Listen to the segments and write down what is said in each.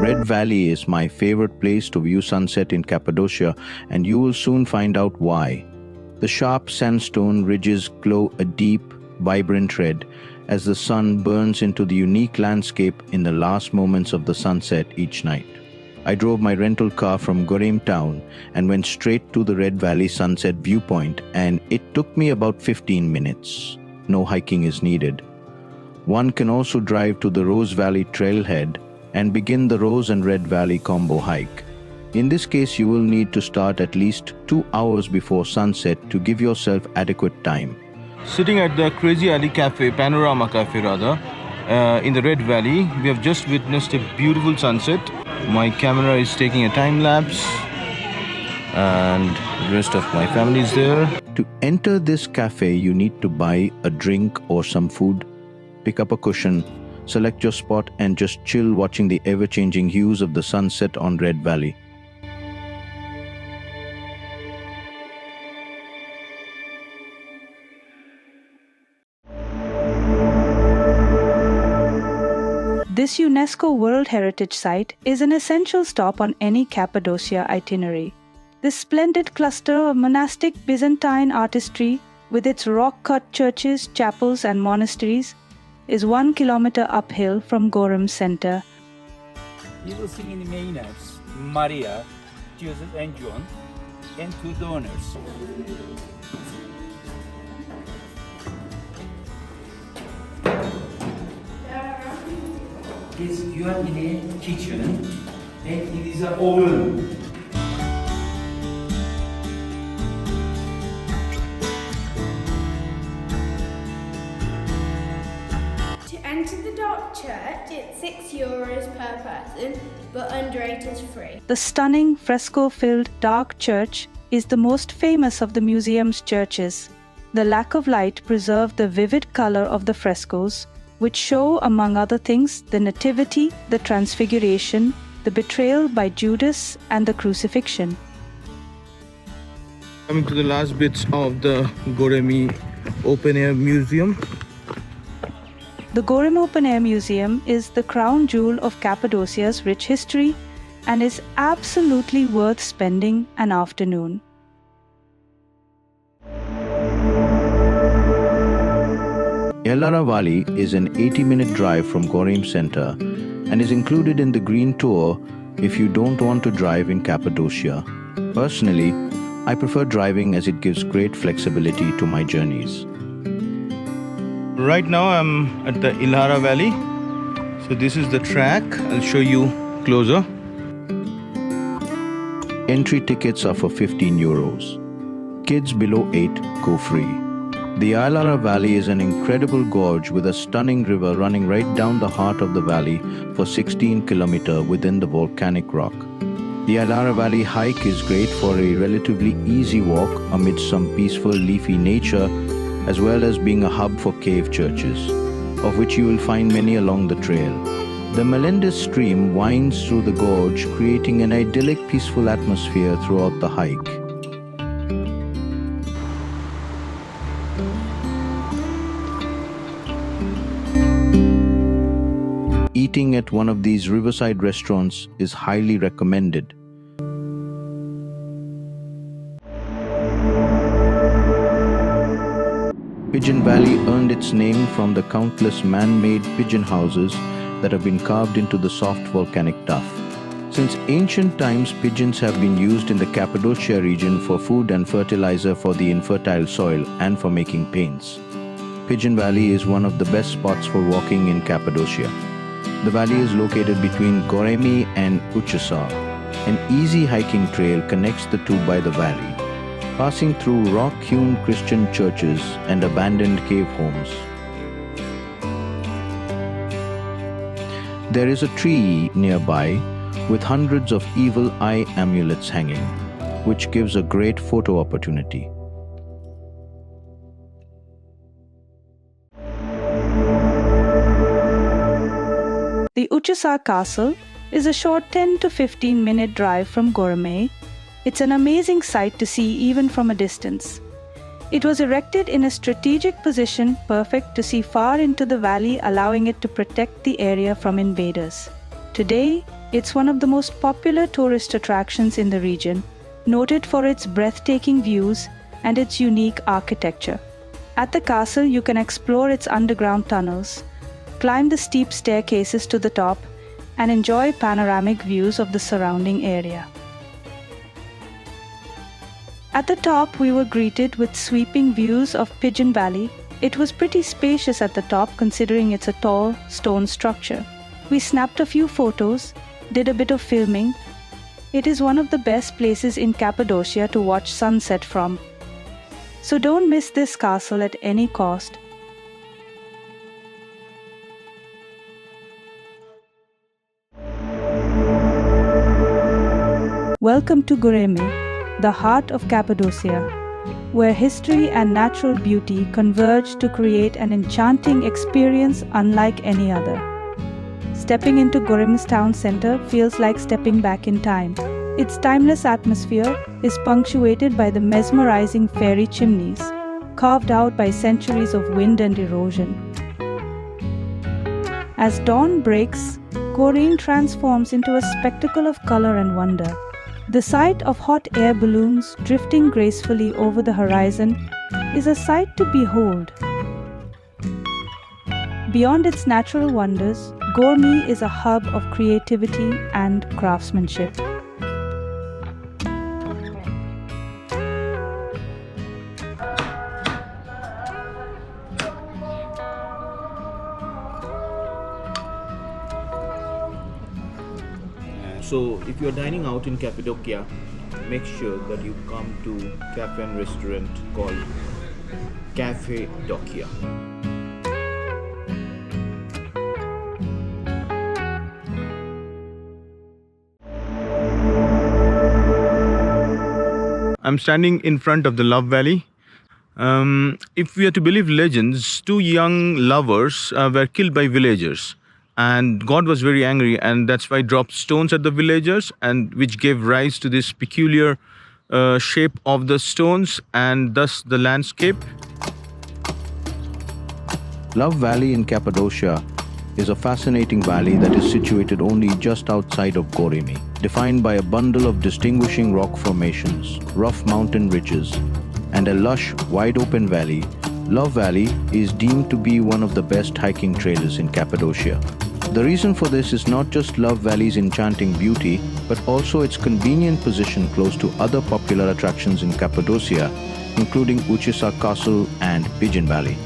Red Valley is my favorite place to view sunset in Cappadocia, and you will soon find out why. The sharp sandstone ridges glow a deep, vibrant red as the sun burns into the unique landscape in the last moments of the sunset each night. I drove my rental car from GOREME town and went straight to the Red Valley sunset viewpoint, and it took me about 15 minutes. No hiking is needed. One can also drive to the Rose Valley trailhead and begin the Rose and Red Valley combo hike. In this case, you will need to start at least 2 hours before sunset to give yourself adequate time. Sitting at the Crazy Alley Cafe, Panorama Cafe rather, in the Red Valley, we have just witnessed a beautiful sunset. My camera is taking a time lapse and the rest of my family is there. To enter this cafe, you need to buy a drink or some food, pick up a cushion, select your spot and just chill watching the ever-changing hues of the sunset on Red Valley. This UNESCO World Heritage Site is an essential stop on any Cappadocia itinerary. This splendid cluster of monastic Byzantine artistry, with its rock-cut churches, chapels and monasteries, is 1 kilometer uphill from GOREME center. You will see in the main apse Maria, Joseph and John, and 2 donors. You are in a kitchen and it is an oven. To enter the dark church, it's €6 per person, but under 8 is free. The stunning fresco-filled dark church is the most famous of the museum's churches. The lack of light preserved the vivid color of the frescoes, which show, among other things, the Nativity, the Transfiguration, the betrayal by Judas, and the crucifixion. Coming to the last bits of the GOREME Open Air Museum. The GOREME Open Air Museum is the crown jewel of Cappadocia's rich history and is absolutely worth spending an afternoon. ILHARA Valley is an 80-minute drive from GOREME Center and is included in the Green Tour if you don't want to drive in Cappadocia. Personally, I prefer driving as it gives great flexibility to my journeys. Right now I'm at the ILHARA Valley. So this is the track. I'll show you closer. Entry tickets are for €15. Kids below 8 go free. The ILHARA Valley is an incredible gorge with a stunning river running right down the heart of the valley for 16 km within the volcanic rock. The ILHARA Valley hike is great for a relatively easy walk amidst some peaceful leafy nature, as well as being a hub for cave churches, of which you will find many along the trail. The Melendez stream winds through the gorge, creating an idyllic, peaceful atmosphere throughout the hike. Eating at one of these riverside restaurants is highly recommended. Pigeon Valley earned its name from the countless man-made pigeon houses that have been carved into the soft volcanic tuff. Since ancient times, pigeons have been used in the Cappadocia region for food and fertilizer for the infertile soil and for making paints. Pigeon Valley is one of the best spots for walking in Cappadocia. The valley is located between GOREME and UCHISAR. An easy hiking trail connects the two by the valley, passing through rock-hewn Christian churches and abandoned cave homes. There is a tree nearby with hundreds of evil eye amulets hanging, which gives a great photo opportunity. The UCHISAR Castle is a short 10 to 15 minute drive from GOREME. It's an amazing sight to see even from a distance. It was erected in a strategic position perfect to see far into the valley, allowing it to protect the area from invaders. Today, it's one of the most popular tourist attractions in the region, noted for its breathtaking views and its unique architecture. At the castle, you can explore its underground tunnels, climb the steep staircases to the top, and enjoy panoramic views of the surrounding area. At the top, we were greeted with sweeping views of Pigeon Valley. It was pretty spacious at the top considering it's a tall stone structure. We snapped a few photos, did a bit of filming. It is one of the best places in Cappadocia to watch sunset from. So don't miss this castle at any cost. Welcome to GOREME, the heart of Cappadocia, where history and natural beauty converge to create an enchanting experience unlike any other. Stepping into GOREME's town center feels like stepping back in time. Its timeless atmosphere is punctuated by the mesmerizing fairy chimneys, carved out by centuries of wind and erosion. As dawn breaks, GOREME transforms into a spectacle of color and wonder. The sight of hot air balloons drifting gracefully over the horizon is a sight to behold. Beyond its natural wonders, GOREME is a hub of creativity and craftsmanship. So, if you're dining out in Cappadocia, make sure that you come to cafe and restaurant called CAVEHOTEL. I'm standing in front of the Love Valley. If we are to believe legends, two young lovers were killed by villagers. And God was very angry, and that's why he dropped stones at the villagers, and which gave rise to this peculiar shape of the stones and thus the landscape. Love Valley in Cappadocia is a fascinating valley that is situated only just outside of GOREME, defined by a bundle of distinguishing rock formations, rough mountain ridges, and a lush, wide-open valley. Love Valley is deemed to be one of the best hiking trails in Cappadocia. The reason for this is not just Love Valley's enchanting beauty, but also its convenient position close to other popular attractions in Cappadocia, including UCHISAR Castle and Pigeon Valley.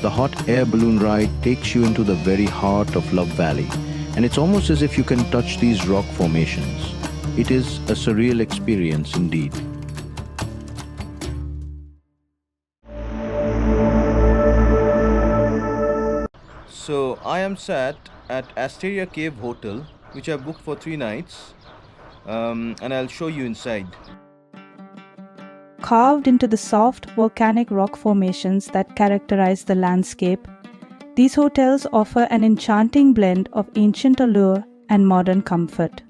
The hot air balloon ride takes you into the very heart of Love Valley, and it's almost as if you can touch these rock formations. It is a surreal experience indeed. So I am sat at Asteria Cave Hotel, which I booked for 3 nights, and I'll show you inside. Carved into the soft volcanic rock formations that characterize the landscape, these hotels offer an enchanting blend of ancient allure and modern comfort.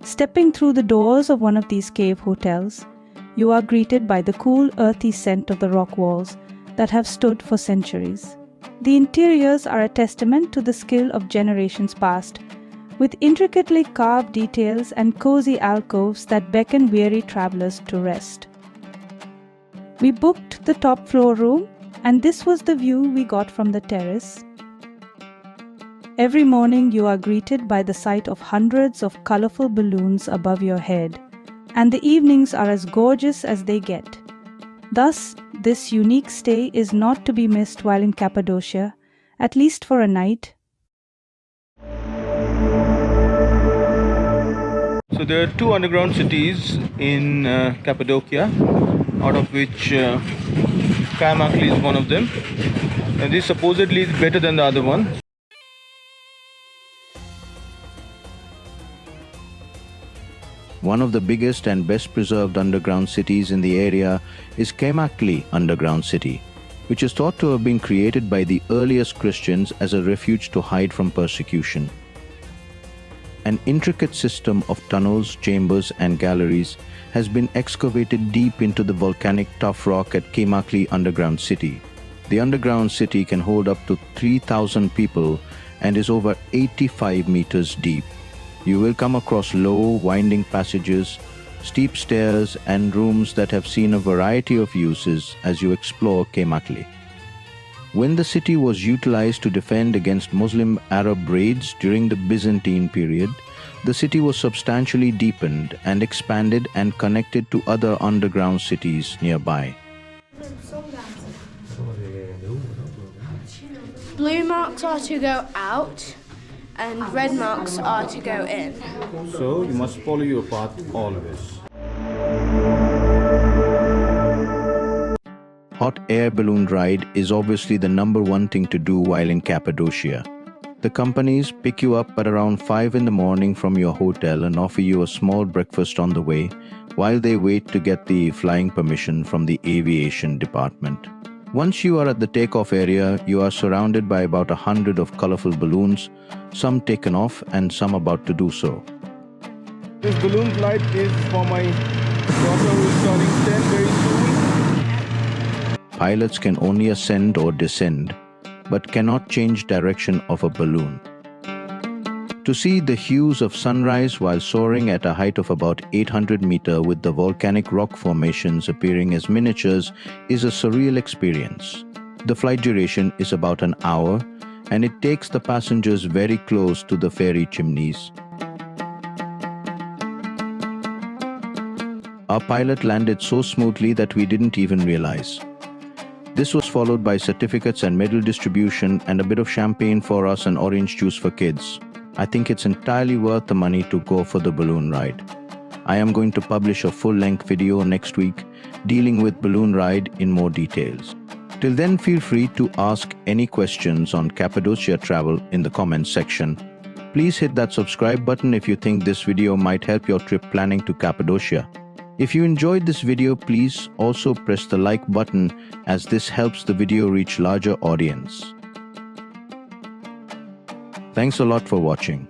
Stepping through the doors of one of these cave hotels, you are greeted by the cool, earthy scent of the rock walls that have stood for centuries. The interiors are a testament to the skill of generations past, with intricately carved details and cozy alcoves that beckon weary travelers to rest. We booked the top floor room, and this was the view we got from the terrace. Every morning you are greeted by the sight of hundreds of colorful balloons above your head, and the evenings are as gorgeous as they get. Thus, this unique stay is not to be missed while in Cappadocia, at least for a night. So there are 2 underground cities in Cappadocia, out of which KAYMAKLI is one of them. And this supposedly is better than the other one. One of the biggest and best preserved underground cities in the area is KAYMAKLI underground city, which is thought to have been created by the earliest Christians as a refuge to hide from persecution. An intricate system of tunnels, chambers and galleries has been excavated deep into the volcanic tough rock at KAYMAKLI underground city. The underground city can hold up to 3,000 people and is over 85 meters deep. You will come across low, winding passages, steep stairs, and rooms that have seen a variety of uses as you explore KAYMAKLI. When the city was utilized to defend against Muslim Arab raids during the Byzantine period, the city was substantially deepened and expanded and connected to other underground cities nearby. Blue marks are to go out and red marks are to go in. So you must follow your path always. Hot air balloon ride is obviously the number one thing to do while in Cappadocia. The companies pick you up at around 5 in the morning from your hotel and offer you a small breakfast on the way while they wait to get the flying permission from the aviation department. Once you are at the takeoff area, you are surrounded by about 100 of colorful balloons, some taken off and some about to do so. This balloon flight is for my daughter who is turning 10 very soon. Pilots can only ascend or descend, but cannot change direction of a balloon. To see the hues of sunrise while soaring at a height of about 800 meters with the volcanic rock formations appearing as miniatures is a surreal experience. The flight duration is about an hour, and it takes the passengers very close to the fairy chimneys. Our pilot landed so smoothly that we didn't even realize. This was followed by certificates and medal distribution and a bit of champagne for us and orange juice for kids. I think it's entirely worth the money to go for the balloon ride. I am going to publish a full-length video next week dealing with balloon ride in more details. Till then, feel free to ask any questions on Cappadocia travel in the comments section. Please hit that subscribe button if you think this video might help your trip planning to Cappadocia. If you enjoyed this video, please also press the like button as this helps the video reach larger audience. Thanks a lot for watching.